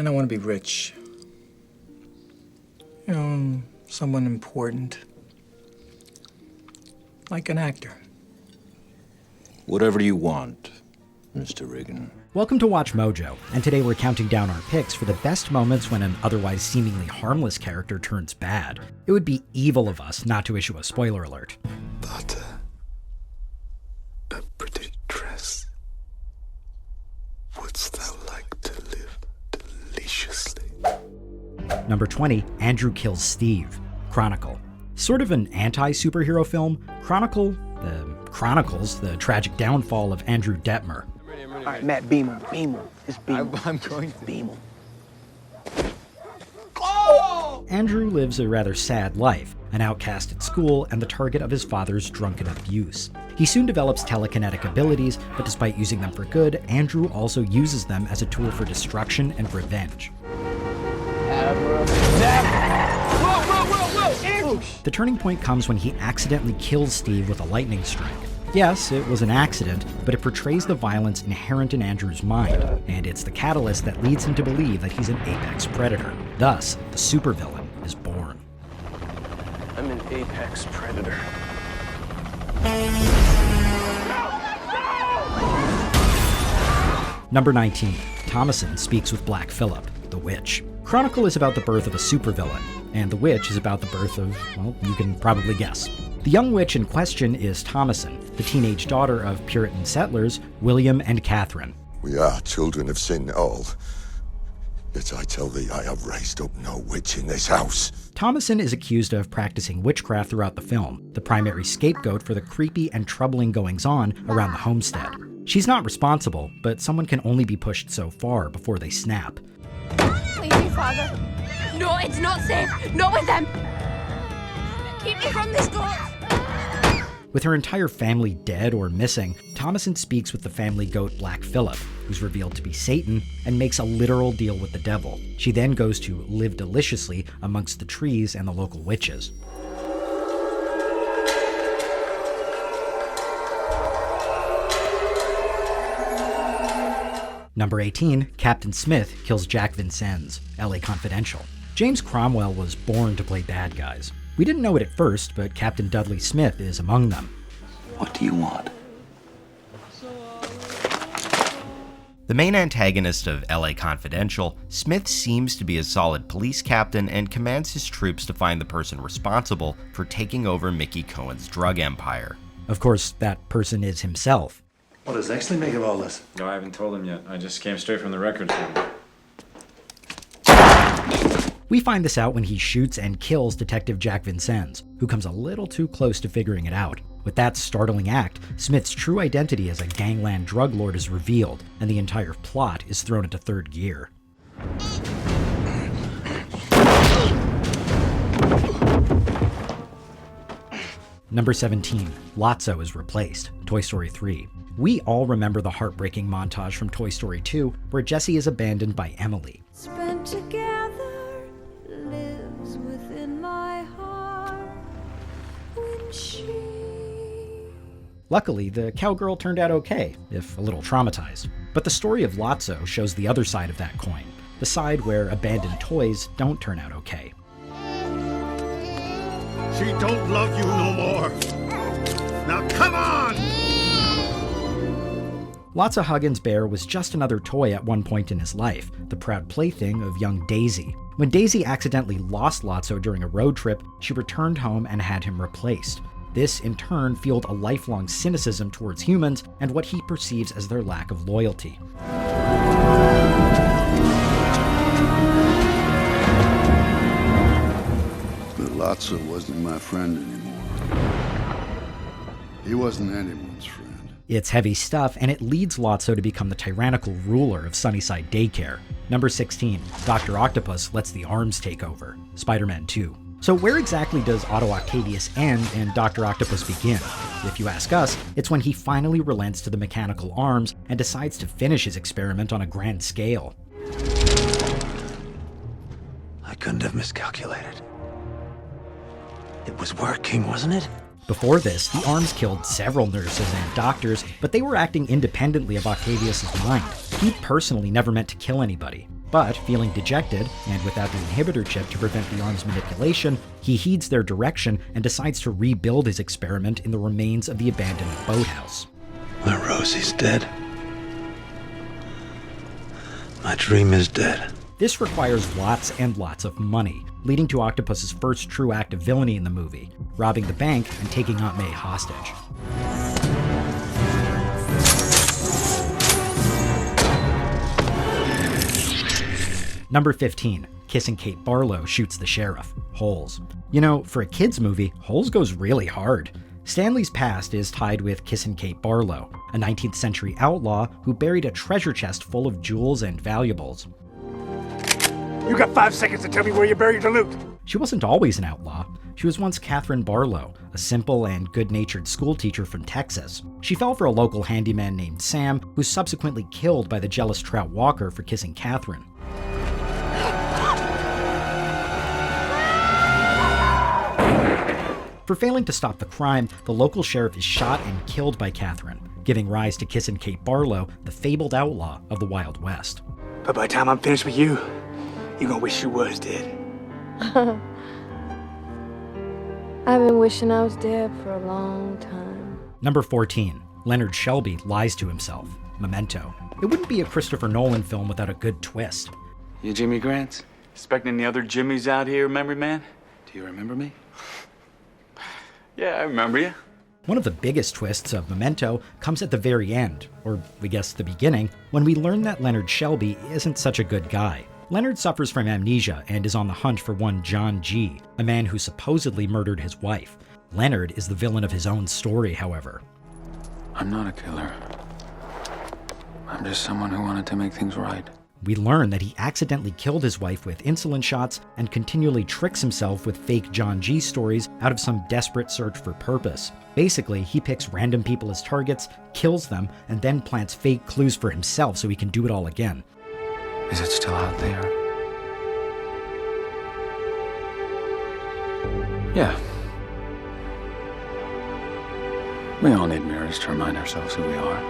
And I want to be rich. You know, someone important. Like an actor. Whatever you want, Mr. Regan. Welcome to Watch Mojo, and today we're counting down our picks for the best moments when an otherwise seemingly harmless character turns bad. It would be evil of us not to issue a spoiler alert. But, a pretty dress. Wouldst thou like to live deliciously? Number 20, Andrew Kills Steve. Chronicle. Sort of an anti-superhero film, Chronicle chronicles the tragic downfall of Andrew Detmer. All right, Matt, beam him. Just beam him. I'm going to beam him. Oh! Andrew lives a rather sad life, an outcast at school and the target of his father's drunken abuse. He soon develops telekinetic abilities, but despite using them for good, Andrew also uses them as a tool for destruction and revenge. The turning point comes when he accidentally kills Steve with a lightning strike. Yes, it was an accident, but it portrays the violence inherent in Andrew's mind, and it's the catalyst that leads him to believe that he's an apex predator. Thus, the supervillain is born. I'm an apex predator. Number 19. Thomasson speaks with Black Phillip, the Witch. Chronicle is about the birth of a supervillain, and The Witch is about the birth of, well, you can probably guess. The young witch in question is Thomasson, the teenage daughter of Puritan settlers William and Catherine. We are children of sin all. Yet I tell thee, I have raised up no witch in this house. Thomasson is accused of practicing witchcraft throughout the film, the primary scapegoat for the creepy and troubling goings-on around the homestead. She's not responsible, but someone can only be pushed so far before they snap. Leave me, Father. No, it's not safe. Not with them. Keep me from this door. With her entire family dead or missing, Thomasson speaks with the family goat Black Phillip, who's revealed to be Satan, and makes a literal deal with the devil. She then goes to live deliciously amongst the trees and the local witches. Number 18, Captain Smith kills Jack Vincennes, LA Confidential. James Cromwell was born to play bad guys. We didn't know it at first, but Captain Dudley Smith is among them. What do you want? The main antagonist of LA Confidential, Smith seems to be a solid police captain and commands his troops to find the person responsible for taking over Mickey Cohen's drug empire. Of course, that person is himself. What does Exley make of all this? No, I haven't told him yet. I just came straight from the records room. We find this out when he shoots and kills Detective Jack Vincennes, who comes a little too close to figuring it out. With that startling act, Smith's true identity as a gangland drug lord is revealed, and the entire plot is thrown into third gear. Number 17, Lotso is Replaced, Toy Story 3. We all remember the heartbreaking montage from Toy Story 2, where Jessie is abandoned by Emily. Spent together lives within my heart when she... Luckily, the cowgirl turned out okay, if a little traumatized. But the story of Lotso shows the other side of that coin, the side where abandoned toys don't turn out okay. She don't love you no more. Now come on! Lotso Huggins' bear was just another toy at one point in his life, the proud plaything of young Daisy. When Daisy accidentally lost Lotso during a road trip, she returned home and had him replaced. This, in turn, fueled a lifelong cynicism towards humans and what he perceives as their lack of loyalty. But Lotso wasn't my friend anymore. He wasn't anyone's friend. It's heavy stuff, and it leads Lotso to become the tyrannical ruler of Sunnyside Daycare. Number 16, Dr. Octopus lets the arms take over, Spider-Man 2. So where exactly does Otto Octavius end and Dr. Octopus begin? If you ask us, it's when he finally relents to the mechanical arms and decides to finish his experiment on a grand scale. I couldn't have miscalculated. It was working, wasn't it? Before this, the arms killed several nurses and doctors, but they were acting independently of Octavius' mind. He personally never meant to kill anybody. But feeling dejected, and without the inhibitor chip to prevent the arm's manipulation, he heeds their direction and decides to rebuild his experiment in the remains of the abandoned boathouse. My Rosie's dead. My dream is dead. This requires lots and lots of money, leading to Octopus's first true act of villainy in the movie, robbing the bank and taking Aunt May hostage. Number 15. Kissing Kate Barlow shoots the sheriff. Holes. You know, for a kids movie, Holes goes really hard. Stanley's past is tied with Kissin' Kate Barlow, a 19th century outlaw who buried a treasure chest full of jewels and valuables. You got 5 seconds to tell me where you buried the loot. She wasn't always an outlaw. She was once Catherine Barlow, a simple and good-natured schoolteacher from Texas. She fell for a local handyman named Sam, who's subsequently killed by the jealous Trout Walker for kissing Catherine. For failing to stop the crime, the local sheriff is shot and killed by Catherine, giving rise to Kissin' Kate Barlow, the fabled outlaw of the Wild West. But by the time I'm finished with you, you're gonna wish you was dead. I've been wishing I was dead for a long time. Number 14. Leonard Shelby lies to himself. Memento. It wouldn't be a Christopher Nolan film without a good twist. You Jimmy Grant? Expecting any other Jimmys out here, memory man? Do you remember me? Yeah, I remember you. One of the biggest twists of Memento comes at the very end, or we guess the beginning, when we learn that Leonard Shelby isn't such a good guy. Leonard suffers from amnesia and is on the hunt for one John G., a man who supposedly murdered his wife. Leonard is the villain of his own story, however. I'm not a killer. I'm just someone who wanted to make things right. We learn that he accidentally killed his wife with insulin shots and continually tricks himself with fake John G. stories out of some desperate search for purpose. Basically, he picks random people as targets, kills them, and then plants fake clues for himself so he can do it all again. Is it still out there? Yeah. We all need mirrors to remind ourselves who we are.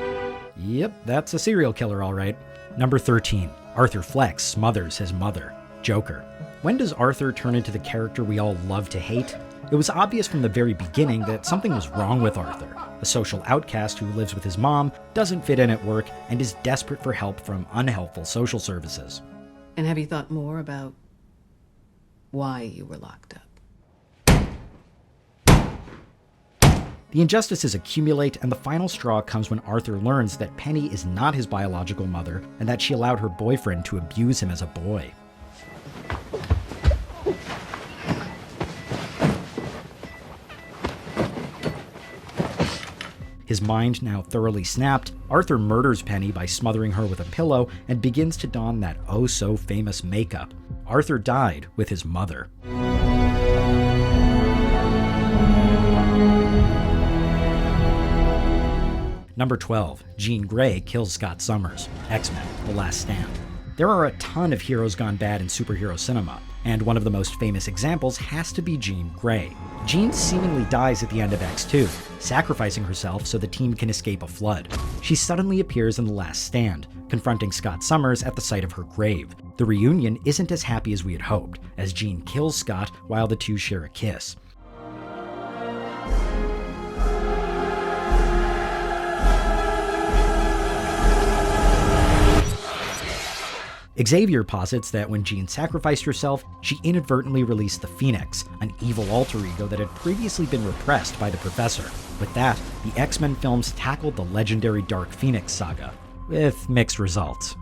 Yep, that's a serial killer, all right. Number 13. Arthur Fleck smothers his mother. Joker. When does Arthur turn into the character we all love to hate? It was obvious from the very beginning that something was wrong with Arthur. A social outcast who lives with his mom, doesn't fit in at work, and is desperate for help from unhelpful social services. And have you thought more about why you were locked up? The injustices accumulate, and the final straw comes when Arthur learns that Penny is not his biological mother, and that she allowed her boyfriend to abuse him as a boy. His mind now thoroughly snapped, Arthur murders Penny by smothering her with a pillow and begins to don that oh-so-famous makeup. Arthur died with his mother. Number 12. Jean Grey kills Scott Summers. X-Men, The Last Stand. There are a ton of heroes gone bad in superhero cinema, and one of the most famous examples has to be Jean Grey. Jean seemingly dies at the end of X2, sacrificing herself so the team can escape a flood. She suddenly appears in The Last Stand, confronting Scott Summers at the site of her grave. The reunion isn't as happy as we had hoped, as Jean kills Scott while the two share a kiss. Xavier posits that when Jean sacrificed herself, she inadvertently released the Phoenix, an evil alter ego that had previously been repressed by the Professor. With that, the X-Men films tackled the legendary Dark Phoenix saga, with mixed results.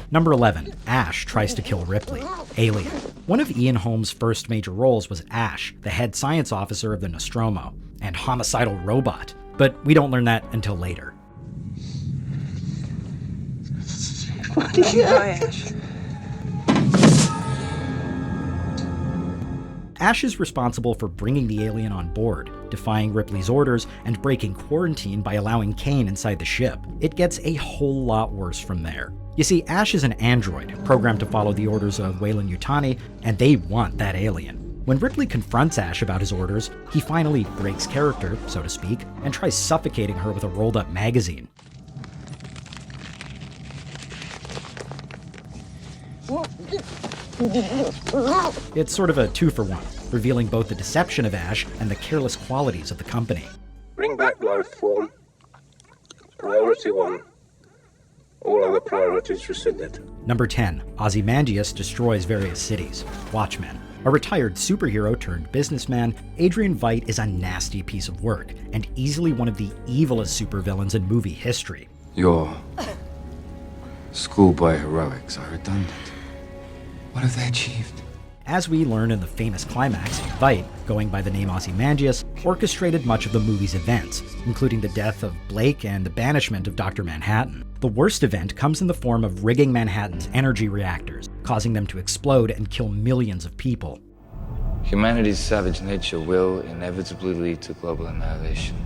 Number 11. Ash tries to kill Ripley. Alien. One of Ian Holmes' first major roles was Ash, the head science officer of the Nostromo, and homicidal robot, but we don't learn that until later. Ash. Ash is responsible for bringing the alien on board, defying Ripley's orders, and breaking quarantine by allowing Kane inside the ship. It gets a whole lot worse from there. You see, Ash is an android, programmed to follow the orders of Weyland Yutani, and they want that alien. When Ripley confronts Ash about his orders, he finally breaks character, so to speak, and tries suffocating her with a rolled-up magazine. It's sort of a 2-for-1, revealing both the deception of Ash and the careless qualities of the company. Bring back life form. Priority 1. All other priorities rescinded. Number 10. Ozymandias destroys various cities. Watchmen. A retired superhero turned businessman, Adrian Veidt is a nasty piece of work, and easily one of the evilest supervillains in movie history. Your schoolboy heroics are redundant. What have they achieved? As we learn in the famous climax, Veidt, going by the name Ozymandias, orchestrated much of the movie's events, including the death of Blake and the banishment of Dr. Manhattan. The worst event comes in the form of rigging Manhattan's energy reactors, causing them to explode and kill millions of people. Humanity's savage nature will inevitably lead to global annihilation.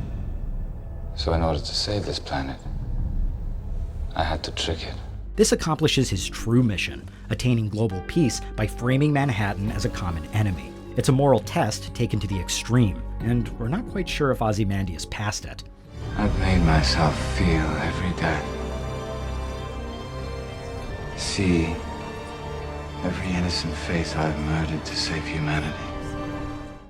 So in order to save this planet, I had to trick it. This accomplishes his true mission, attaining global peace by framing Manhattan as a common enemy. It's a moral test taken to the extreme, and we're not quite sure if Ozymandias passed it. I've made myself feel every day. See every innocent face I've murdered to save humanity.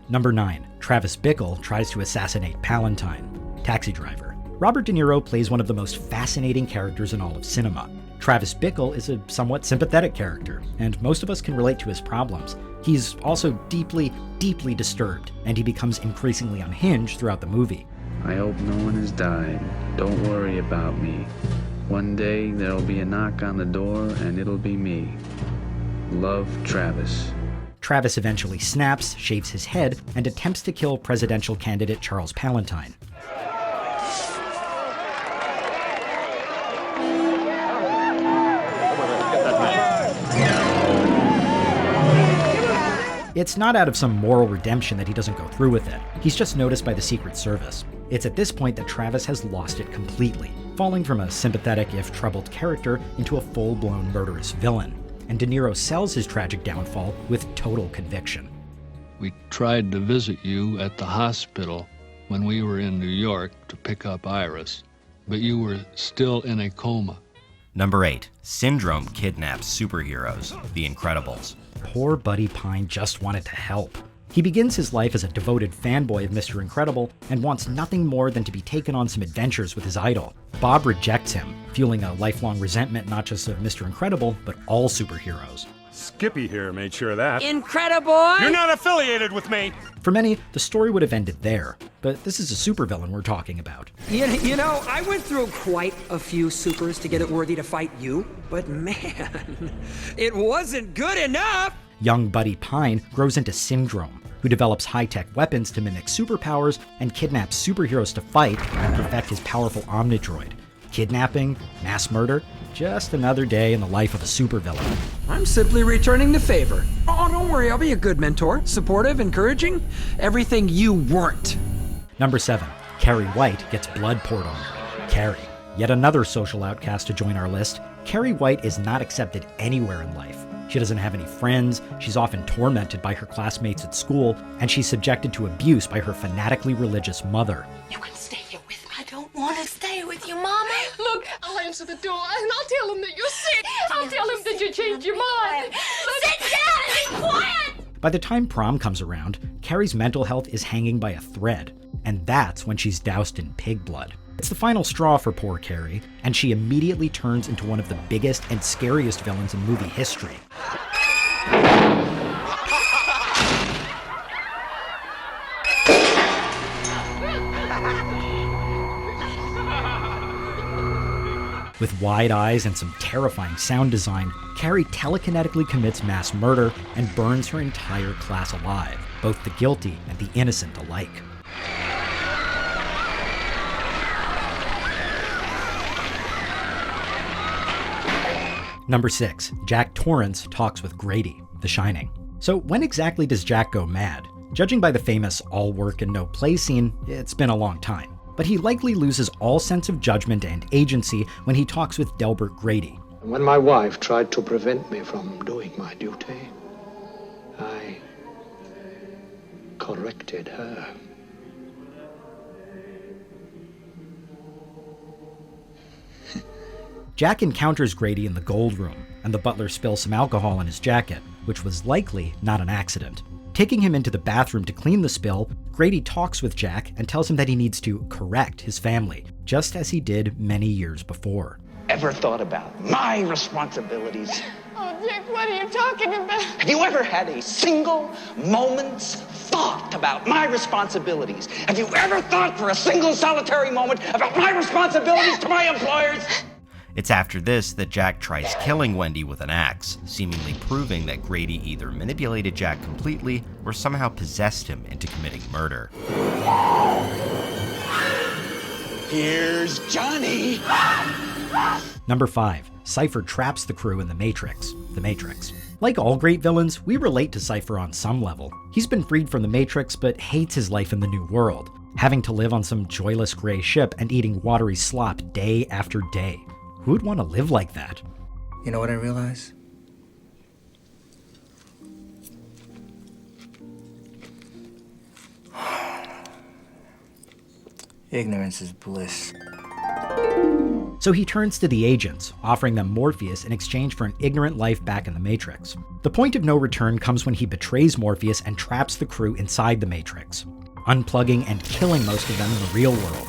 Number 9. Travis Bickle tries to assassinate Palentine. Taxi driver. Robert De Niro plays one of the most fascinating characters in all of cinema. Travis Bickle is a somewhat sympathetic character, and most of us can relate to his problems. He's also deeply, deeply disturbed, and he becomes increasingly unhinged throughout the movie. I hope no one has died. Don't worry about me. One day there'll be a knock on the door and it'll be me. Love, Travis. Travis eventually snaps, shaves his head, and attempts to kill presidential candidate Charles Palentine. It's not out of some moral redemption that he doesn't go through with it. He's just noticed by the Secret Service. It's at this point that Travis has lost it completely, falling from a sympathetic if troubled character into a full-blown murderous villain. And De Niro sells his tragic downfall with total conviction. We tried to visit you at the hospital when we were in New York to pick up Iris, but you were still in a coma. Number 8. Syndrome kidnaps superheroes, The Incredibles. Poor Buddy Pine just wanted to help. He begins his life as a devoted fanboy of Mr. Incredible and wants nothing more than to be taken on some adventures with his idol. Bob rejects him, fueling a lifelong resentment not just of Mr. Incredible, but all superheroes. Skippy here made sure of that. Incredible! You're not affiliated with me! For many, the story would have ended there, but this is a supervillain we're talking about. You know, I went through quite a few supers to get it worthy to fight you, but man, it wasn't good enough! Young Buddy Pine grows into Syndrome, who develops high-tech weapons to mimic superpowers and kidnaps superheroes to fight and perfect his powerful Omnidroid. Kidnapping, mass murder, just another day in the life of a supervillain. I'm simply returning the favor. Oh, don't worry, I'll be a good mentor, supportive, encouraging, everything you weren't. Number 7. Carrie White gets blood poured on her. Carrie, yet another social outcast to join our list. Carrie White is not accepted anywhere in life. She doesn't have any friends, she's often tormented by her classmates at school, and she's subjected to abuse by her fanatically religious mother. You can stay here with me. I don't want to stay with you, Mommy. Look, I'll answer the door and I'll tell him that you're sick. I'll tell him that you changed your mind. Sit down and be quiet! By the time prom comes around, Carrie's mental health is hanging by a thread, and that's when she's doused in pig blood. It's the final straw for poor Carrie, and she immediately turns into one of the biggest and scariest villains in movie history. With wide eyes and some terrifying sound design, Carrie telekinetically commits mass murder and burns her entire class alive, both the guilty and the innocent alike. Number 6. Jack Torrance talks with Grady, The Shining. So when exactly does Jack go mad? Judging by the famous all work and no play scene, it's been a long time. But he likely loses all sense of judgment and agency when he talks with Delbert Grady. When my wife tried to prevent me from doing my duty, I corrected her. Jack encounters Grady in the gold room, and the butler spills some alcohol in his jacket, which was likely not an accident. Taking him into the bathroom to clean the spill, Grady talks with Jack and tells him that he needs to correct his family, just as he did many years before. Ever thought about my responsibilities? Oh, Jack, what are you talking about? Have you ever had a single moment's thought about my responsibilities? Have you ever thought for a single solitary moment about my responsibilities to my employers? It's after this that Jack tries killing Wendy with an axe, seemingly proving that Grady either manipulated Jack completely or somehow possessed him into committing murder. Here's Johnny! Number 5. Cipher traps the crew in the Matrix. The Matrix. Like all great villains, we relate to Cipher on some level. He's been freed from the Matrix, but hates his life in the new world, having to live on some joyless gray ship and eating watery slop day after day. Who would want to live like that? You know what I realize? Ignorance is bliss. So he turns to the agents, offering them Morpheus in exchange for an ignorant life back in the Matrix. The point of no return comes when he betrays Morpheus and traps the crew inside the Matrix, unplugging and killing most of them in the real world.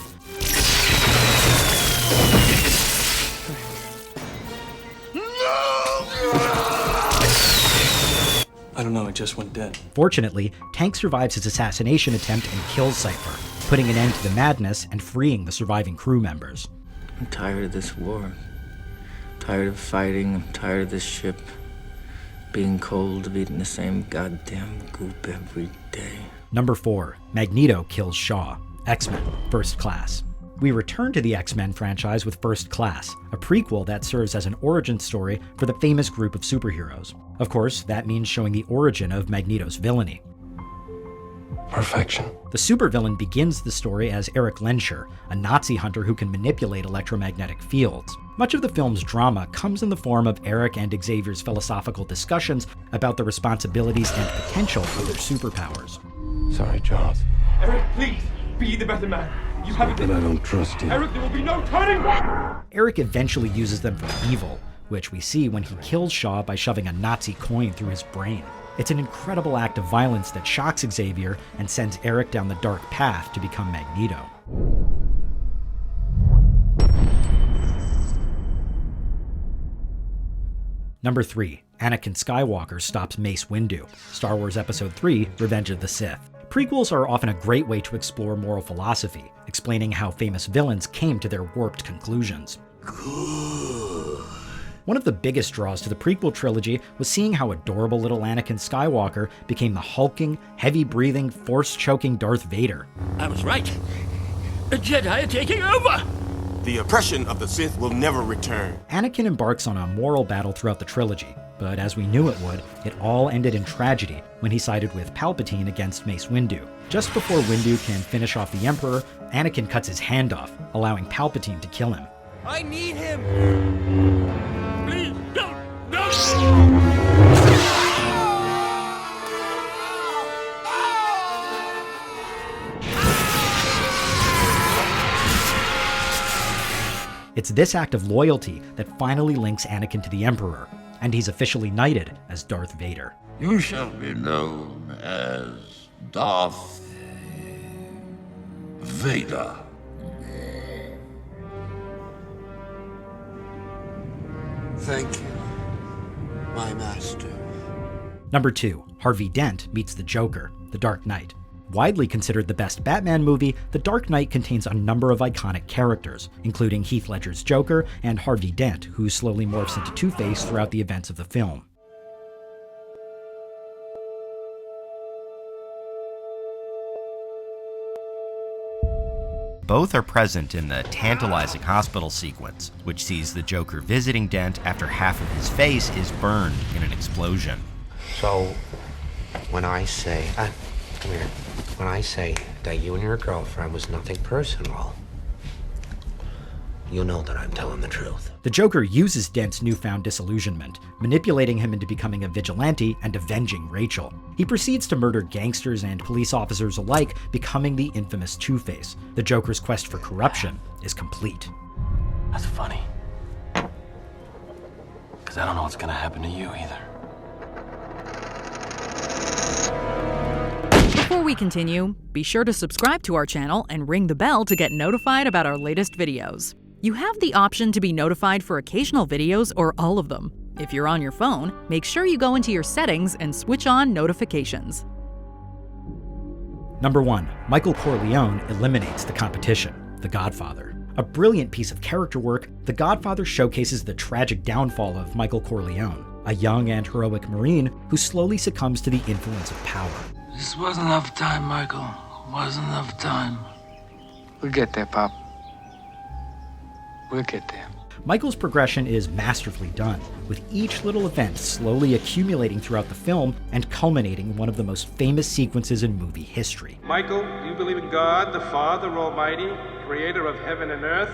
I don't know, it just went dead. Fortunately, Tank survives his assassination attempt and kills Cipher, putting an end to the madness and freeing the surviving crew members. I'm tired of this war. I'm tired of fighting. I'm tired of this ship being cold, of eating the same goddamn goop every day. Number 4. Magneto kills Shaw. X-Men, First Class. We return to the X-Men franchise with First Class, a prequel that serves as an origin story for the famous group of superheroes. Of course, that means showing the origin of Magneto's villainy. Perfection. The supervillain begins the story as Eric Lenscher, a Nazi hunter who can manipulate electromagnetic fields. Much of the film's drama comes in the form of Eric and Xavier's philosophical discussions about the responsibilities and potential of their superpowers. Sorry, Charles. Eric, please, be the better man. You haven't... But I don't trust you. Eric, there will be no turning back! Eric eventually uses them for evil, which we see when he kills Shaw by shoving a Nazi coin through his brain. It's an incredible act of violence that shocks Xavier and sends Eric down the dark path to become Magneto. Number 3. Anakin Skywalker stops Mace Windu. Star Wars Episode 3, Revenge of the Sith. Prequels are often a great way to explore moral philosophy, explaining how famous villains came to their warped conclusions. One of the biggest draws to the prequel trilogy was seeing how adorable little Anakin Skywalker became the hulking, heavy-breathing, force-choking Darth Vader. I was right. The Jedi are taking over! The oppression of the Sith will never return. Anakin embarks on a moral battle throughout the trilogy, but as we knew it would, it all ended in tragedy when he sided with Palpatine against Mace Windu. Just before Windu can finish off the Emperor, Anakin cuts his hand off, allowing Palpatine to kill him. I need him! Please, don't! No! It's this act of loyalty that finally links Anakin to the Emperor, and he's officially knighted as Darth Vader. You shall be known as Darth Vader. Thank you, my master. Number 2. Harvey Dent meets the Joker, The Dark Knight. Widely considered the best Batman movie, The Dark Knight contains a number of iconic characters, including Heath Ledger's Joker and Harvey Dent, who slowly morphs into Two-Face throughout the events of the film. Both are present in the tantalizing hospital sequence, which sees the Joker visiting Dent after half of his face is burned in an explosion. So, when I say, come here, when I say that you and your girlfriend was nothing personal, you know that I'm telling the truth. The Joker uses Dent's newfound disillusionment, manipulating him into becoming a vigilante and avenging Rachel. He proceeds to murder gangsters and police officers alike, becoming the infamous Two-Face. The Joker's quest for corruption is complete. That's funny. Because I don't know what's gonna happen to you either. Before we continue, be sure to subscribe to our channel and ring the bell to get notified about our latest videos. You have the option to be notified for occasional videos or all of them. If you're on your phone, make sure you go into your settings and switch on notifications. Number 1. Michael Corleone eliminates the competition, The Godfather. A brilliant piece of character work, The Godfather showcases the tragic downfall of Michael Corleone, a young and heroic Marine who slowly succumbs to the influence of power. This wasn't enough time, Michael. Wasn't enough time. We'll get there, Pop. We'll get there. Michael's progression is masterfully done, with each little event slowly accumulating throughout the film and culminating in one of the most famous sequences in movie history. Michael, do you believe in God, the Father Almighty, creator of heaven and earth?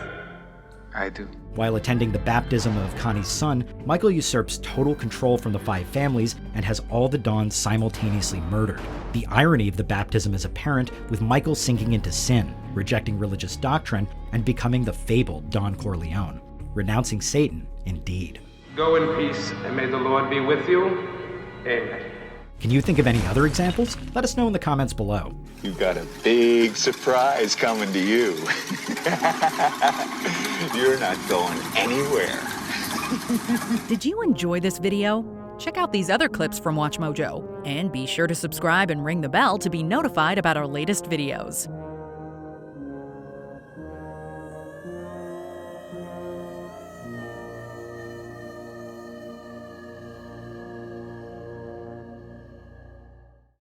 I do. While attending the baptism of Connie's son, Michael usurps total control from the 5 families and has all the Dons simultaneously murdered. The irony of the baptism is apparent, with Michael sinking into sin, rejecting religious doctrine, and becoming the fabled Don Corleone. Renouncing Satan, indeed. Go in peace, and may the Lord be with you. Amen. Can you think of any other examples? Let us know in the comments below. You've got a big surprise coming to you. You're not going anywhere. Did you enjoy this video? Check out these other clips from WatchMojo, and be sure to subscribe and ring the bell to be notified about our latest videos.